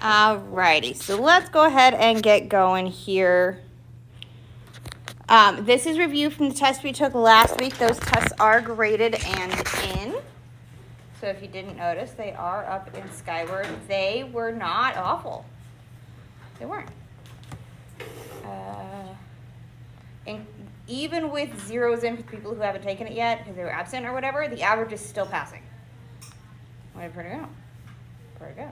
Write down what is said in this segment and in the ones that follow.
Alrighty, so let's go ahead and get going here. This is review from the test we took last week. Those tests are graded and in. So if you didn't notice, they are up in Skyward. They were not awful. They weren't. And even with zeros in for people who haven't taken it yet because they were absent or whatever, the average is still passing. Pretty good. Pretty good.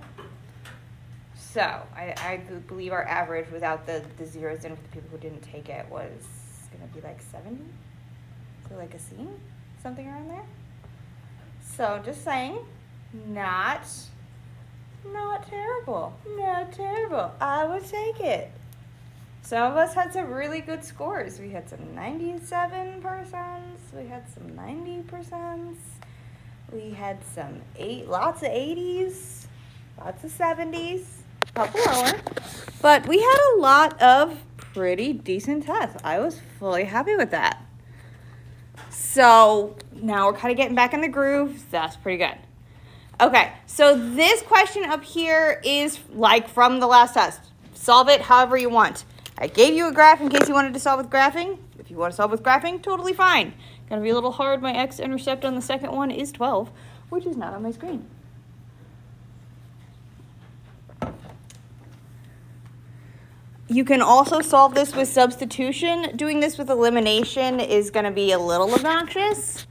So I believe our average without the zeros in for the people who didn't take it was going to be like 70. So like a C, something around there. So just saying, not terrible. Not terrible. I would take it. Some of us had some really good scores. We had some 97%. We had some 90%. We had some lots of 80s, lots of 70s, a couple lower. But we had a lot of pretty decent tests. I was fully happy with that. So now we're kind of getting back in the groove. That's pretty good. Okay, so this question up here is like from the last test. Solve it however you want. I gave you a graph in case you wanted to solve with graphing. If you want to solve with graphing, totally fine. Gonna be a little hard. My x-intercept on the second one is 12, which is not on my screen. You can also solve this with substitution. Doing this with elimination is gonna be a little obnoxious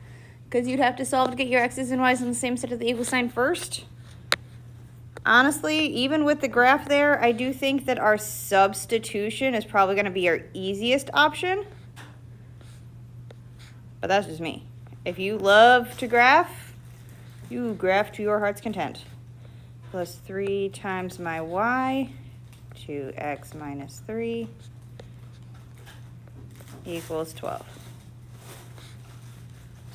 because you'd have to solve to get your x's and y's on the same set of the equal sign first. Honestly, even with the graph there, I do think that our substitution is probably going to be our easiest option. But that's just me. If you love to graph, you graph to your heart's content. Plus 3 times my y, 2x minus 3 equals 12.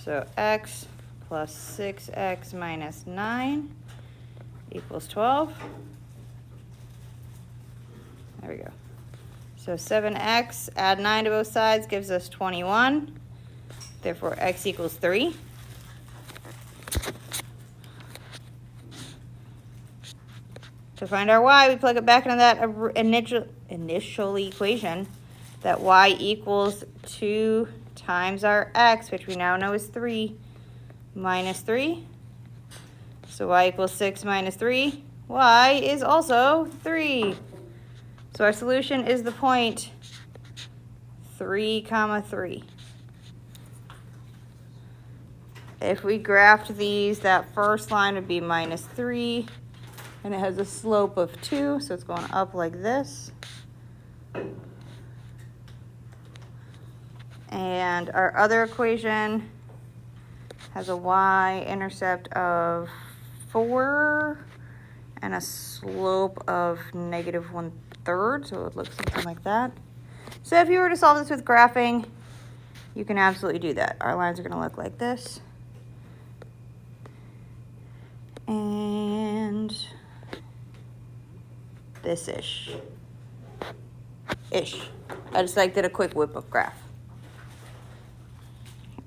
So x plus 6x minus 9 equals 12. There we go. So 7x, add 9 to both sides, gives us 21. Therefore, x equals 3. To find our y, we plug it back into that initial equation, that y equals 2 times our x, which we now know is 3, minus 3. So y equals 6 minus 3. Y is also 3. So our solution is the point 3, 3. If we graphed these, that first line would be minus 3. And it has a slope of 2, so it's going up like this. And our other equation has a y-intercept of 4 and a slope of negative 1/3, so it looks something like that. So if you were to solve this with graphing, you can absolutely do that. Our lines are going to look like this. And this-ish. I just like did a quick whip up graph.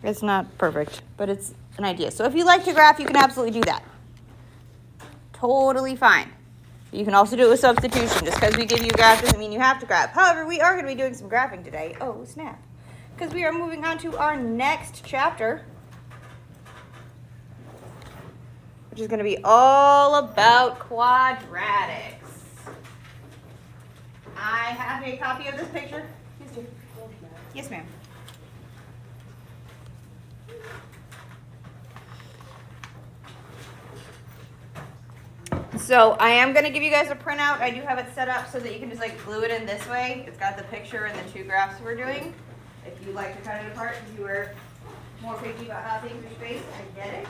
It's not perfect, but it's an idea. So if you like to graph, you can absolutely do that. Totally fine. You can also do it with substitution. Just because we give you a graph doesn't mean you have to graph. However, we are going to be doing some graphing today. Oh, snap. Because we are moving on to our next chapter, which is going to be all about quadratics. I have a copy of this picture. Yes, ma'am. So I am going to give you guys a printout. I do have it set up so that you can just like glue it in this way. It's got the picture and the 2 graphs we're doing. If you like to cut it apart because you were more picky about how things are spaced, I get it.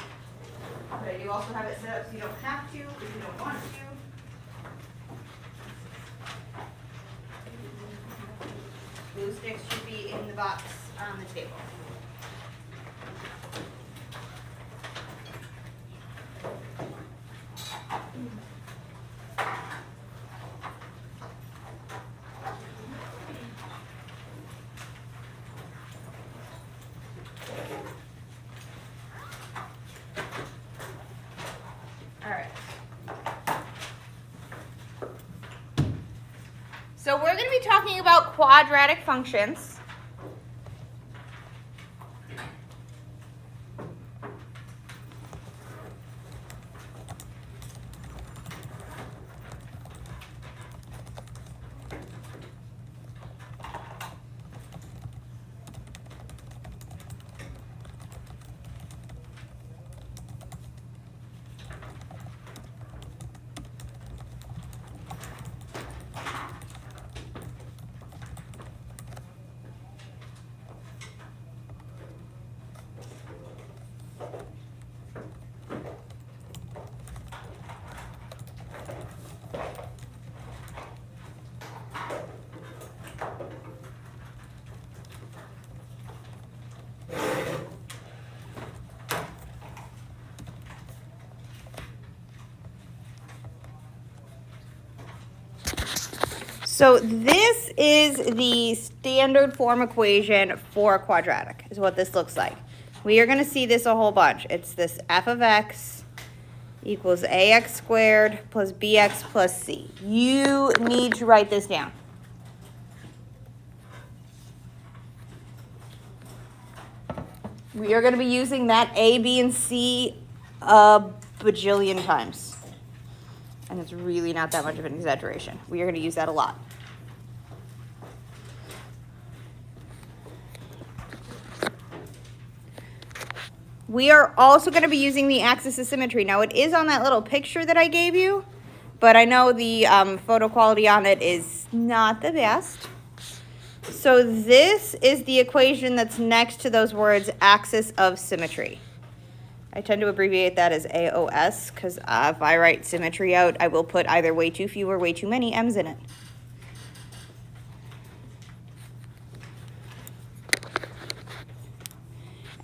But I do also have it set up so you don't have to if you don't want to. Glue sticks should be in the box on the table. So we're going to be talking about quadratic functions. So this is the standard form equation for a quadratic, is what this looks like. We are going to see this a whole bunch. It's this f of x equals ax squared plus bx plus c. You need to write this down. We are going to be using that a, b, and c a bajillion times. And it's really not that much of an exaggeration. We are going to use that a lot. We are also going to be using the axis of symmetry. Now, it is on that little picture that I gave you, but I know the photo quality on it is not the best. So this is the equation that's next to those words, axis of symmetry. I tend to abbreviate that as AOS because if I write symmetry out, I will put either way too few or way too many M's in it.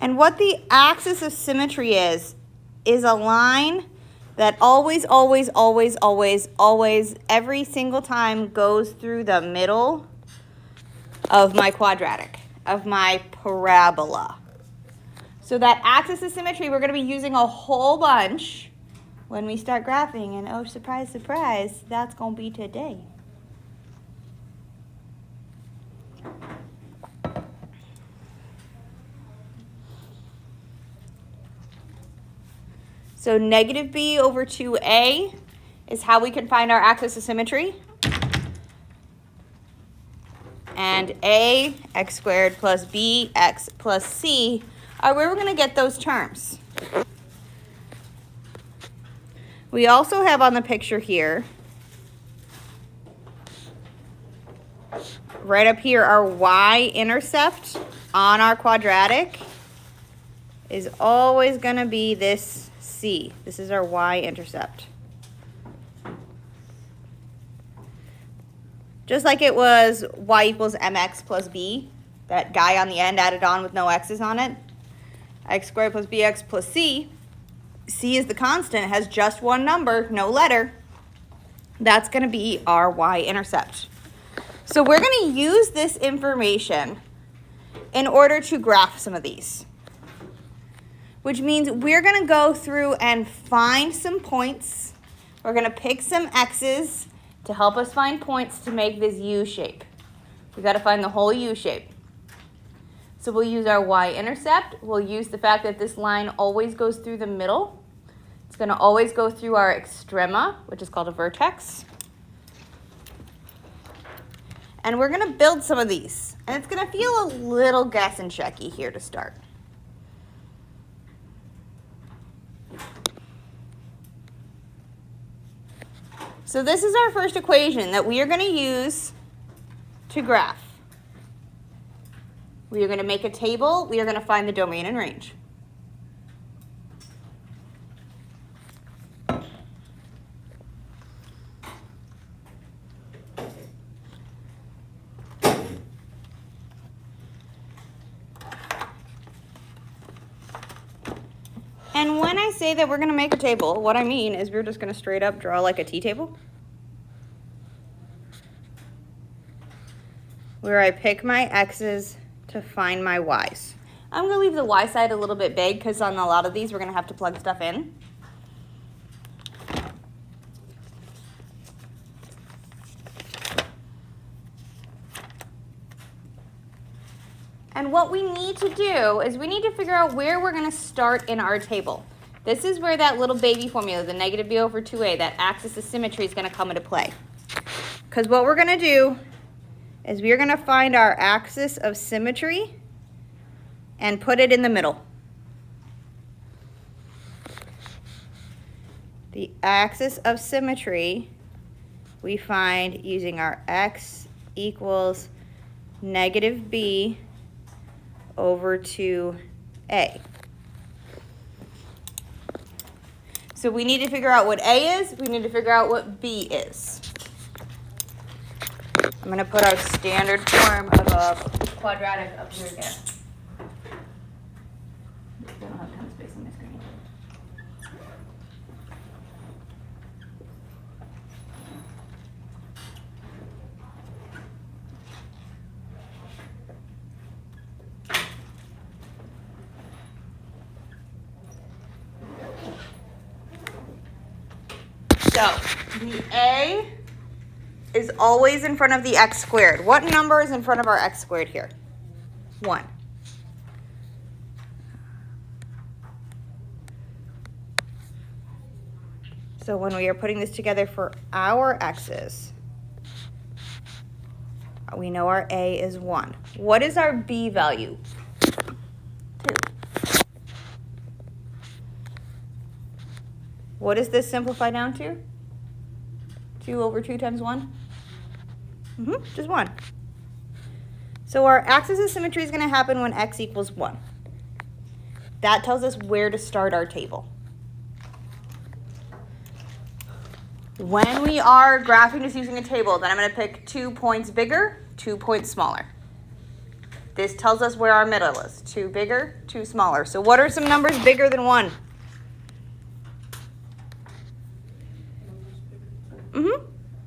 And what the axis of symmetry is a line that always, always, always, always, always, every single time goes through the middle of my quadratic, of my parabola. So that axis of symmetry, we're going to be using a whole bunch when we start graphing. And oh, surprise, surprise, that's going to be today. So negative b over 2a is how we can find our axis of symmetry. And a, x squared plus b, x plus c are where we're going to get those terms. We also have on the picture here, right up here, our y-intercept on our quadratic is always going to be this c. This is our y-intercept. Just like it was y equals mx plus b, that guy on the end added on with no x's on it. X squared plus bx plus c. C is the constant, has just one number, no letter. That's going to be our y-intercept. So we're going to use this information in order to graph some of these, which means we're going to go through and find some points. We're going to pick some x's to help us find points to make this U shape. We've got to find the whole U shape. So we'll use our y-intercept. We'll use the fact that this line always goes through the middle. It's going to always go through our extrema, which is called a vertex. And we're going to build some of these. And it's going to feel a little guess and checky here to start. So this is our first equation that we are going to use to graph. We are going to make a table. We are going to find the domain and range. And when I say that we're going to make a table, what I mean is we're just going to straight up draw like a T-table, where I pick my x's to find my y's. I'm going to leave the y side a little bit big because on a lot of these we're going to have to plug stuff in. what we need to do is we need to figure out where we're going to start in our table. This is where that little baby formula, the negative b over 2a, that axis of symmetry is going to come into play. Because what we're going to do is we're going to find our axis of symmetry and put it in the middle. The axis of symmetry we find using our x equals negative b over 2a. So we need to figure out what a is. We need to figure out what b is. I'm going to put our standard form of a quadratic up here again. I don't have a ton of space on my screen. So the a is always in front of the x squared. What number is in front of our x squared here? 1. So when we are putting this together for our x's, we know our a is 1. What is our b value? 2. What does this simplify down to? 2 over 2 times 1? Just 1. So our axis of symmetry is going to happen when x equals 1. That tells us where to start our table. When we are graphing just using a table, then I'm going to pick 2 points bigger, 2 points smaller. This tells us where our middle is. 2 bigger, 2 smaller. So what are some numbers bigger than 1?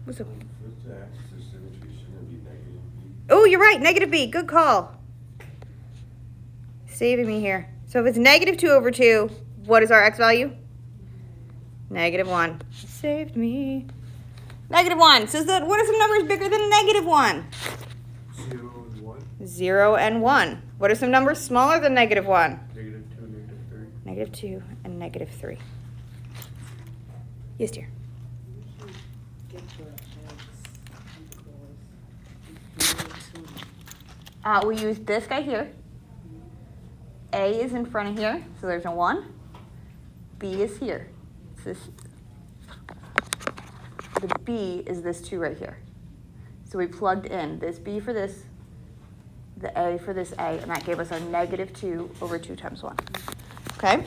What's up? What's the axis of symmetry? Shouldn't it be negative b? Oh, you're right. Negative b. Good call. Saving me here. So if it's negative 2 over 2, what is our x value? Negative 1. Saved me. Negative 1. So what are some numbers bigger than negative 1? 0 and 1. 0 and 1. What are some numbers smaller than negative 1? Negative 2 and negative 3. Negative 2 and negative 3. Yes, dear. We use this guy here. A is in front of here, so there's a 1. B is here. The B is this 2 right here. So we plugged in this B for this, the A for this A, and that gave us our negative 2 over 2 times 1. Okay?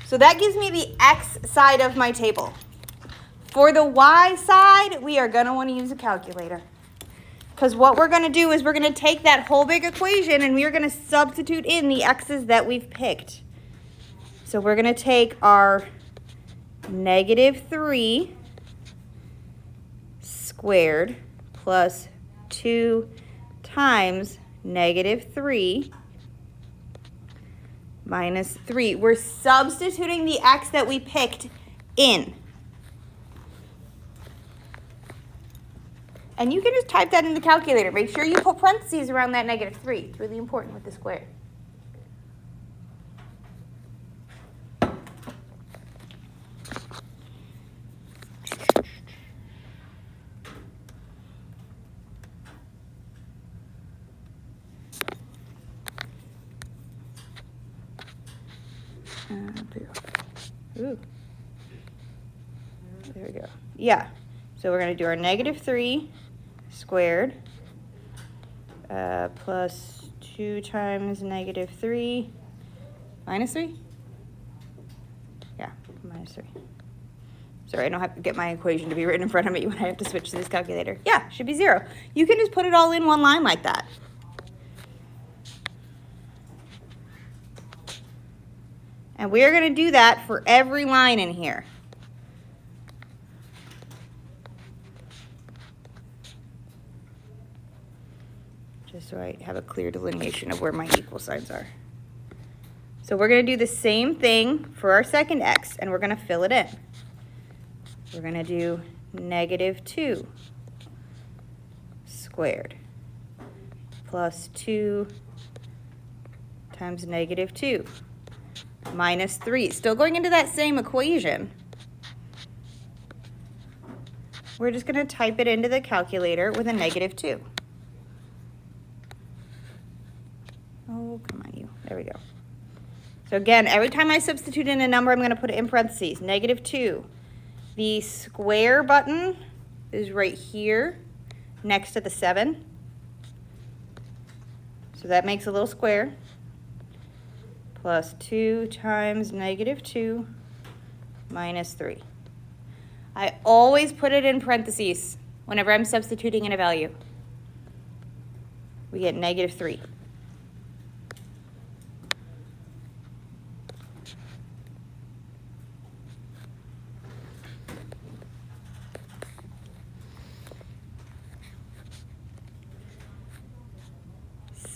So that gives me the x side of my table. For the y side, we are going to want to use a calculator. Because what we're going to do is we're going to take that whole big equation and we're going to substitute in the x's that we've picked. So we're going to take our negative 3 squared plus 2 times negative 3 minus 3. We're substituting the x that we picked in. And you can just type that in the calculator. Make sure you put parentheses around that negative 3. It's really important with the square. Ooh. There we go. Yeah. So we're going to do our negative 3 squared plus 2 times negative 3 minus 3? Yeah, minus 3. Sorry, I don't have to get my equation to be written in front of me when I have to switch to this calculator. Yeah, should be 0. You can just put it all in one line like that. And we're going to do that for every line in here. Just so I have a clear delineation of where my equal signs are. So we're going to do the same thing for our second x, and we're going to fill it in. We're going to do negative 2 squared plus 2 times negative 2 minus 3. Still going into that same equation. We're just going to type it into the calculator with a negative 2. Oh, come on, you. There we go. So again, every time I substitute in a number, I'm going to put it in parentheses. Negative 2. The square button is right here next to the 7. So that makes a little square. Plus 2 times negative 2 minus 3. I always put it in parentheses whenever I'm substituting in a value. We get negative 3.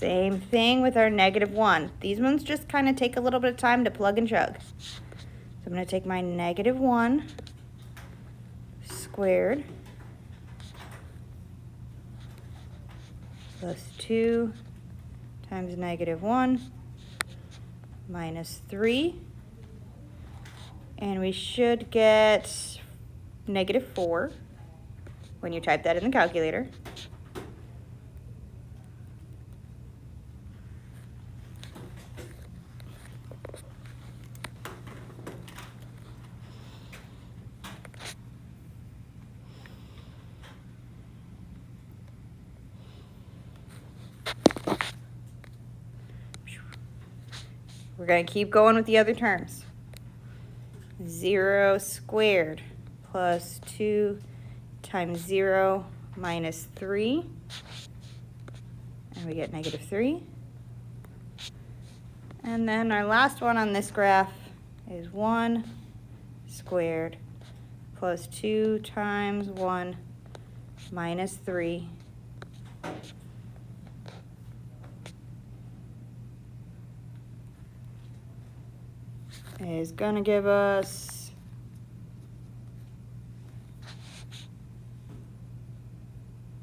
Same thing with our negative 1. These ones just kind of take a little bit of time to plug and chug. So I'm going to take my negative 1 squared plus 2 times negative 1 minus 3. And we should get negative 4 when you type that in the calculator. We're going to keep going with the other terms. 0 squared plus 2 times 0 minus 3. And we get negative 3. And then our last one on this graph is 1 squared plus 2 times 1 minus 3. Is going to give us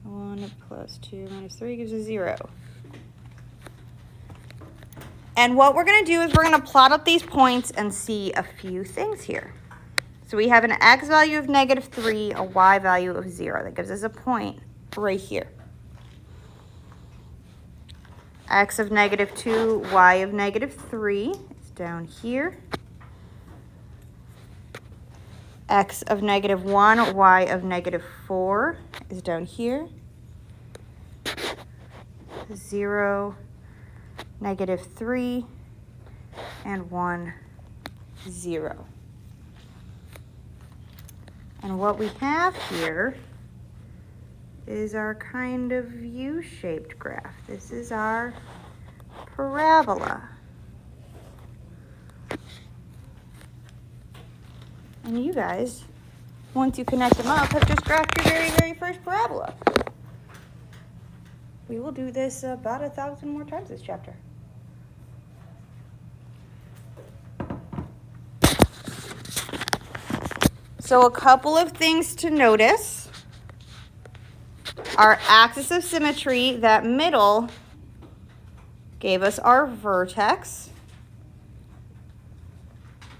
one plus 2 minus 3 gives us 0. And what we're going to do is we're going to plot up these points and see a few things here. So we have an x value of negative 3, a y value of 0. That gives us a point right here. X of negative 2, y of negative 3 is down here. X of negative 1, y of negative 4 is down here. 0, negative 3, and 1, 0. And what we have here is our kind of U-shaped graph. This is our parabola. And you guys, once you connect them up, have just graphed your very, very first parabola. We will do this about 1,000 more times this chapter. So a couple of things to notice. Our axis of symmetry, that middle, gave us our vertex.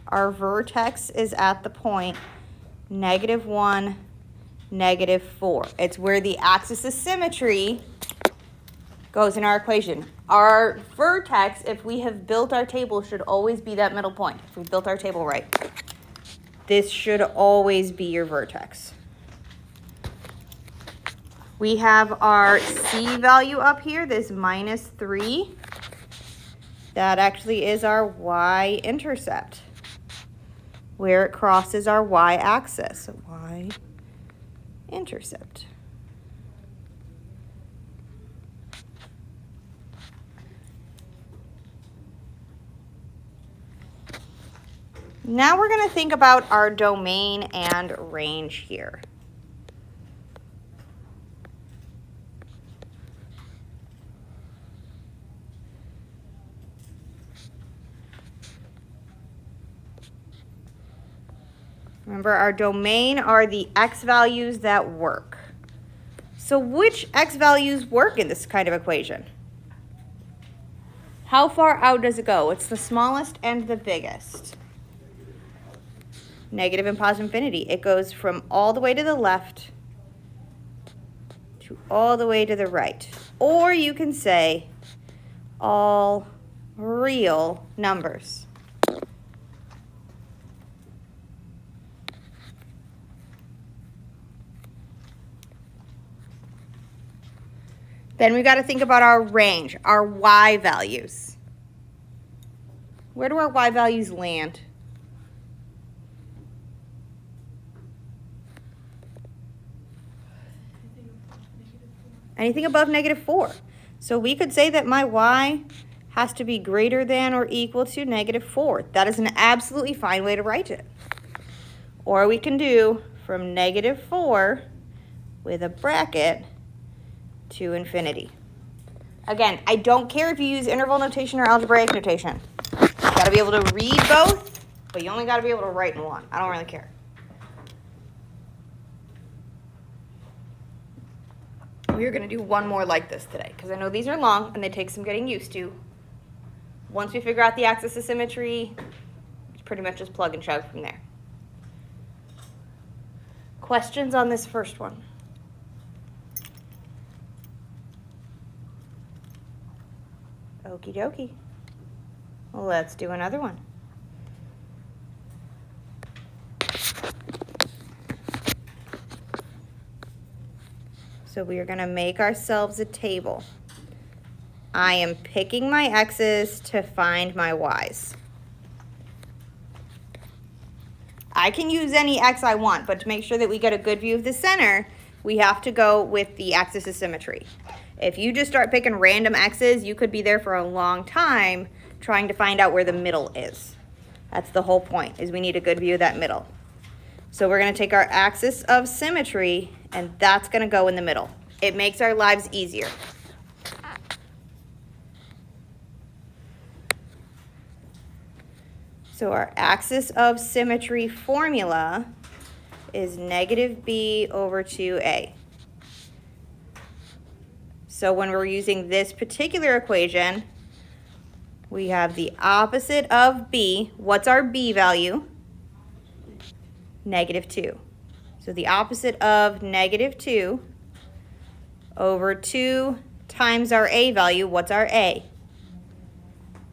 Our vertex is at the point negative 1, negative 4. It's where the axis of symmetry goes in our equation. Our vertex, if we have built our table, should always be that middle point. If we built our table right, this should always be your vertex. We have our C value up here, this minus 3. That actually is our y-intercept, where it crosses our y-axis. So y-intercept. Now we're going to think about our domain and range here. Remember, our domain are the x values that work. So which x values work in this kind of equation? How far out does it go? What's the smallest and the biggest? Negative and positive infinity. It goes from all the way to the left to all the way to the right. Or you can say all real numbers. Then we've got to think about our range, our y values. Where do our y values land? Anything above -4. So we could say that my y has to be greater than or equal to -4. That is an absolutely fine way to write it. Or we can do from -4 with a bracket to infinity. Again, I don't care if you use interval notation or algebraic notation. You gotta be able to read both, but you only gotta be able to write in one. I don't really care. We're gonna do one more like this today, because I know these are long and they take some getting used to. Once we figure out the axis of symmetry, it's pretty much just plug and chug from there. Questions on this first one? Okie dokie. Let's do another one. So we are going to make ourselves a table. I am picking my x's to find my y's. I can use any x I want, but to make sure that we get a good view of the center, we have to go with the axis of symmetry. If you just start picking random x's, you could be there for a long time trying to find out where the middle is. That's the whole point, is we need a good view of that middle. So we're going to take our axis of symmetry, and that's going to go in the middle. It makes our lives easier. So our axis of symmetry formula is -b/2a. So when we're using this particular equation, we have the opposite of b. What's our b value? -2. So the opposite of -2 over 2 times our a value. What's our a?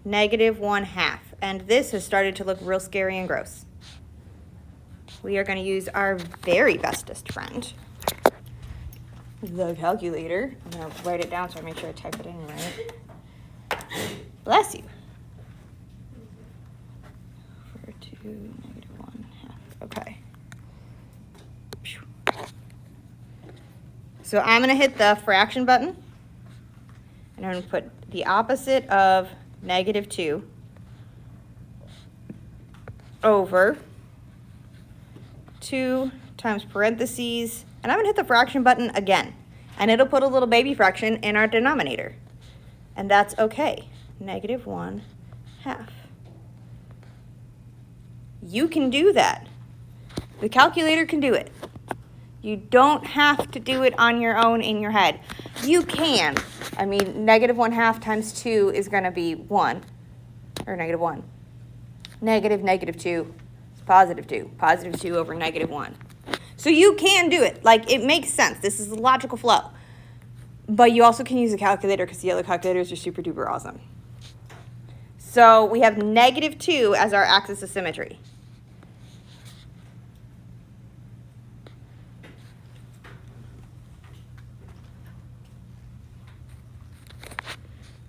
-1/2. And this has started to look real scary and gross. We are going to use our very bestest friend, the calculator. I'm going to write it down so I make sure I type it in right. Bless you. For 2 -1/2. Okay. So I'm going to hit the fraction button, and I'm going to put the opposite of -2 over 2 times parentheses, and I'm going to hit the fraction button again, and it'll put a little baby fraction in our denominator, and that's okay. -1/2. You can do that. The calculator can do it. You don't have to do it on your own in your head. You can. I mean, -1/2 times 2 is going to be 1, or -1. -2 is +2. +2 over -1. So you can do it. Like, it makes sense. This is a logical flow. But you also can use a calculator because the other calculators are super duper awesome. So we have -2 as our axis of symmetry.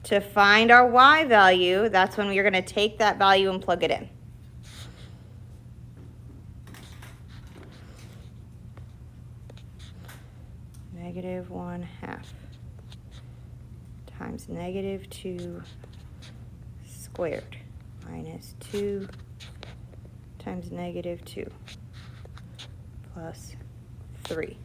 To find our y value, that's when we are going to take that value and plug it in. -1/2 times -2 squared minus 2 times -2 plus 3.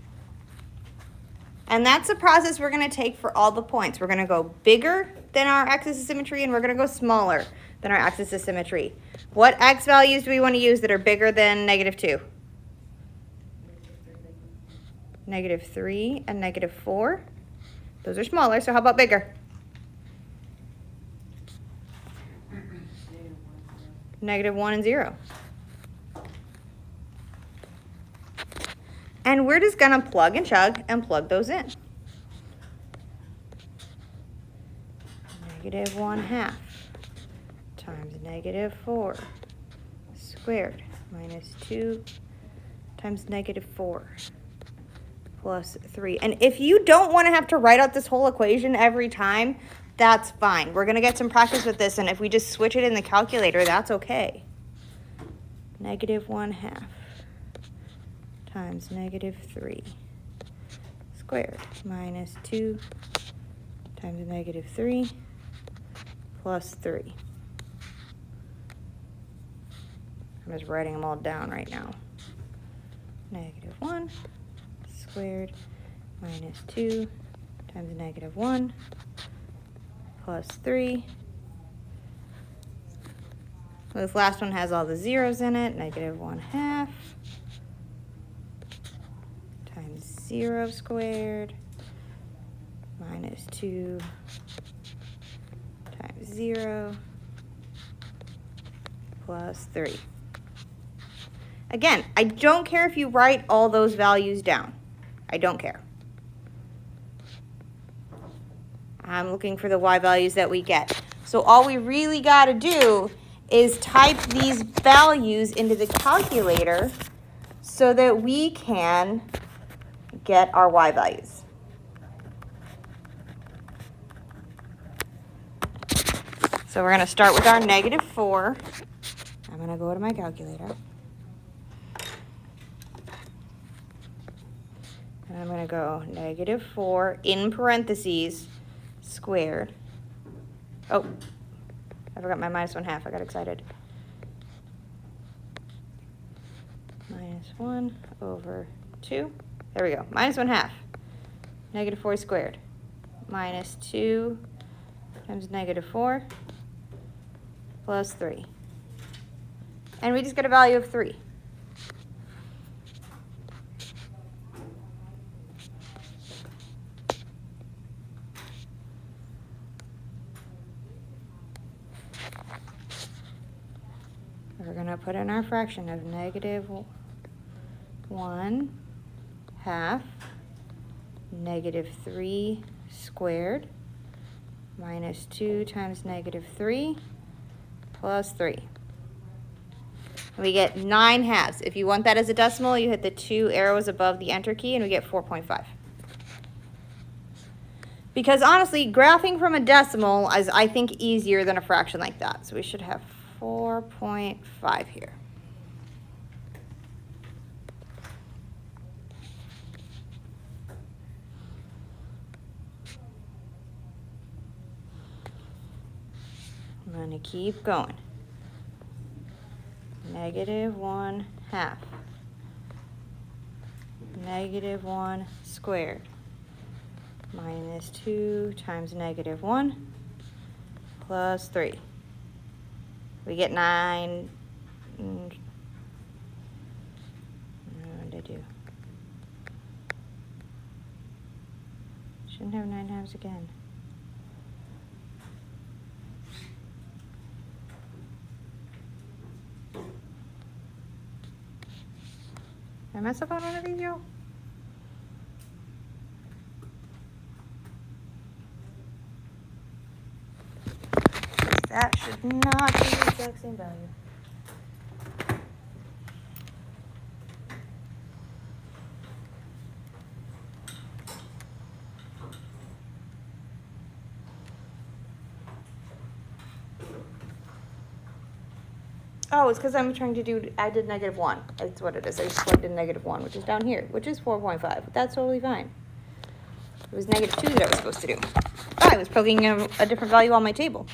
And that's the process we're going to take for all the points. We're going to go bigger than our axis of symmetry, and we're going to go smaller than our axis of symmetry. What x values do we want to use that are bigger than -2? -3 and -4. Those are smaller, so how about bigger? negative 1 and 0. And we're just going to plug and chug and plug those in. Negative 1/2 times negative 4 squared minus 2 times negative 4 plus 3. And if you don't want to have to write out this whole equation every time, that's fine. We're going to get some practice with this, and if we just switch it in the calculator, that's okay. Negative 1/2 times negative 3 squared minus 2 times negative 3 plus 3. I'm just writing them all down right now. Negative 1 squared minus 2 times negative 1 plus 3. This last one has all the zeros in it. Negative 1/2 times 0 squared minus 2 times 0 plus 3. Again, I don't care if you write all those values down. I don't care. I'm looking for the y values that we get. So all we really got to do is type these values into the calculator so that we can get our y values. So we're going to start with our negative 4. I'm going to go to my calculator. And I'm going to go negative 4 in parentheses squared. Oh, I forgot my minus 1/2. I got excited. Minus 1 over 2. There we go. Minus 1/2. Negative 4 squared. Minus 2 times negative 4 plus 3. And we just get a value of 3. We're going to put in our fraction of negative 1/2 negative 3 squared minus 2 times negative 3 plus 3. We get 9/2. If you want that as a decimal, you hit the 2 arrows above the enter key, and we get 4.5. Because honestly, graphing from a decimal is, I think, easier than a fraction like that. So we should have 4.5 here. I'm going to keep going. Negative 1/2. Negative 1 squared. Minus 2 times negative 1 plus 3. We get 9. What did I do? Shouldn't have 9/2 again. Did I mess up on one of these, y'all? That should not be the exact same value. Oh, it's because I'm trying to I did negative 1. That's what it is. I just plugged in negative 1, which is down here, which is 4.5. That's totally fine. It was negative 2 that I was supposed to do. I was plugging in a different value on my table.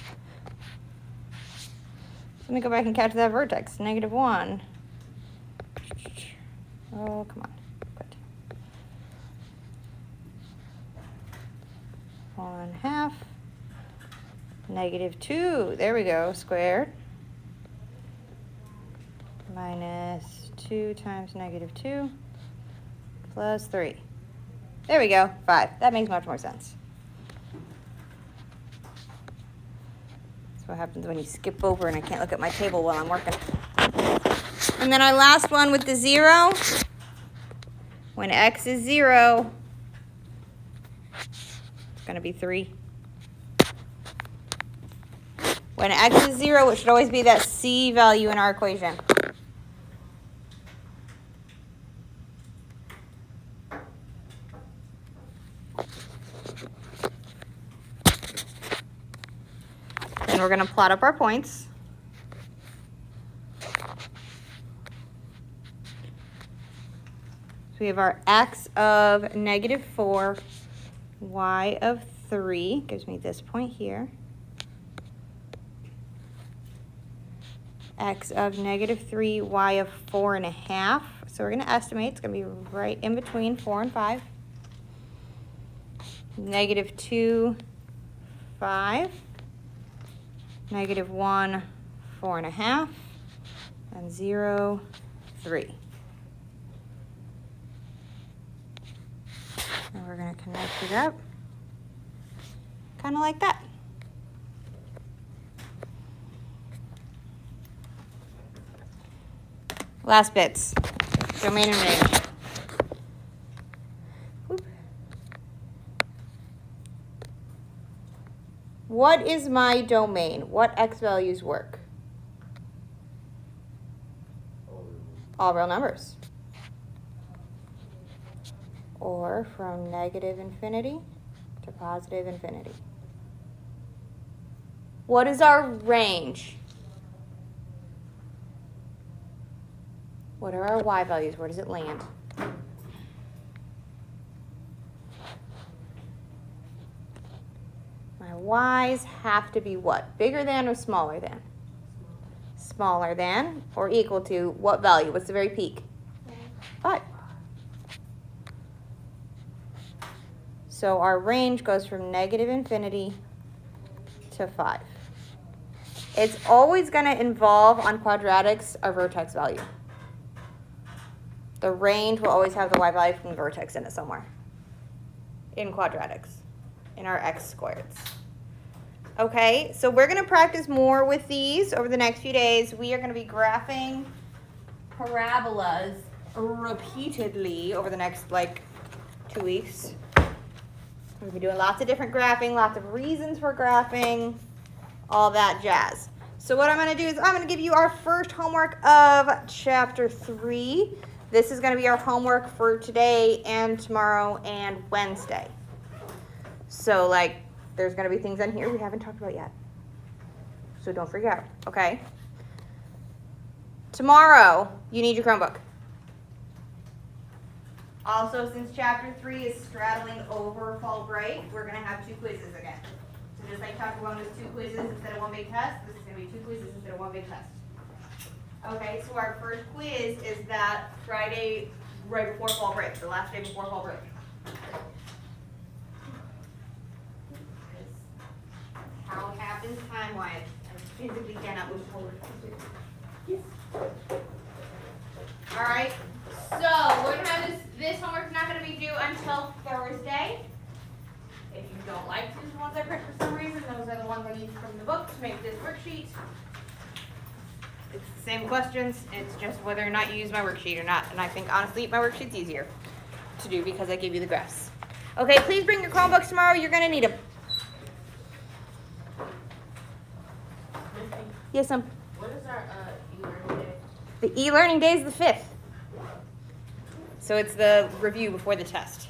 Let me go back and catch that vertex. Negative 1. Oh, come on. Quit. 1/2. Negative 2. There we go. Squared. Minus 2 times negative 2 plus 3. There we go. 5. That makes much more sense. That's what happens when you skip over and I can't look at my table while I'm working. And then our last one with the 0. When x is 0, it's going to be 3. When x is 0, it should always be that c value in our equation. And we're going to plot up our points. So we have our x of -4, y of 3, gives me this point here. X of -3, y of 4.5. So we're going to estimate, it's going to be right in between 4 and 5. -2, 5. -1, 4.5. And 0, 3. And we're going to connect it up, kind of like that. Last bits, domain and range. Whoop. What is my domain? What x values work? All real numbers. Or from -infinity to +infinity. What is our range? What are our y values? Where does it land? My y's have to be what? Bigger than or smaller than? Smaller than or equal to what value? What's the very peak? 5. So our range goes from -infinity to 5. It's always going to involve, on quadratics, a vertex value. The range will always have the y value from the vertex in it somewhere. In quadratics, in our x squareds. Okay, so we're going to practice more with these over the next few days. We are going to be graphing parabolas repeatedly over the next, 2 weeks. We'll be doing lots of different graphing, lots of reasons for graphing, all that jazz. So what I'm going to do is I'm going to give you our first homework of chapter 3. This is going to be our homework for today and tomorrow and Wednesday. So, there's going to be things on here we haven't talked about yet. So don't freak out, okay? Tomorrow, you need your Chromebook. Also, since chapter 3 is straddling over fall break, we're going to have 2 quizzes again. So just like chapter 1 was 2 quizzes instead of 1 big test, this is going to be 2 quizzes instead of 1 big test. Okay, so our first quiz is that Friday right before fall break, the last day before fall break. How it happens time-wise. I physically cannot move forward. Yes. All right. So we're gonna have this homework's not gonna be due until Thursday. If you don't like these ones I print for some reason, those are the ones I used from the book to make this worksheet. It's the same questions, it's just whether or not you use my worksheet or not. And I think honestly my worksheet's easier to do because I gave you the graphs. Okay, please bring your Chromebooks tomorrow, you're gonna need them. Yes, What is our e-learning day? The e-learning day is the 5th. So it's the review before the test.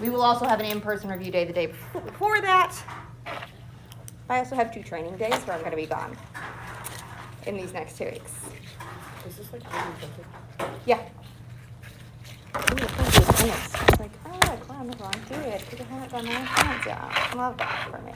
We will also have an in-person review day the day before that. I also have 2 training days where I'm going to be gone in these next 2 weeks. Is this really something? Yeah. Ooh, 28 minutes. I was like, oh, look, well, I'm going to do it because I haven't done my assignments yet. Love that for me.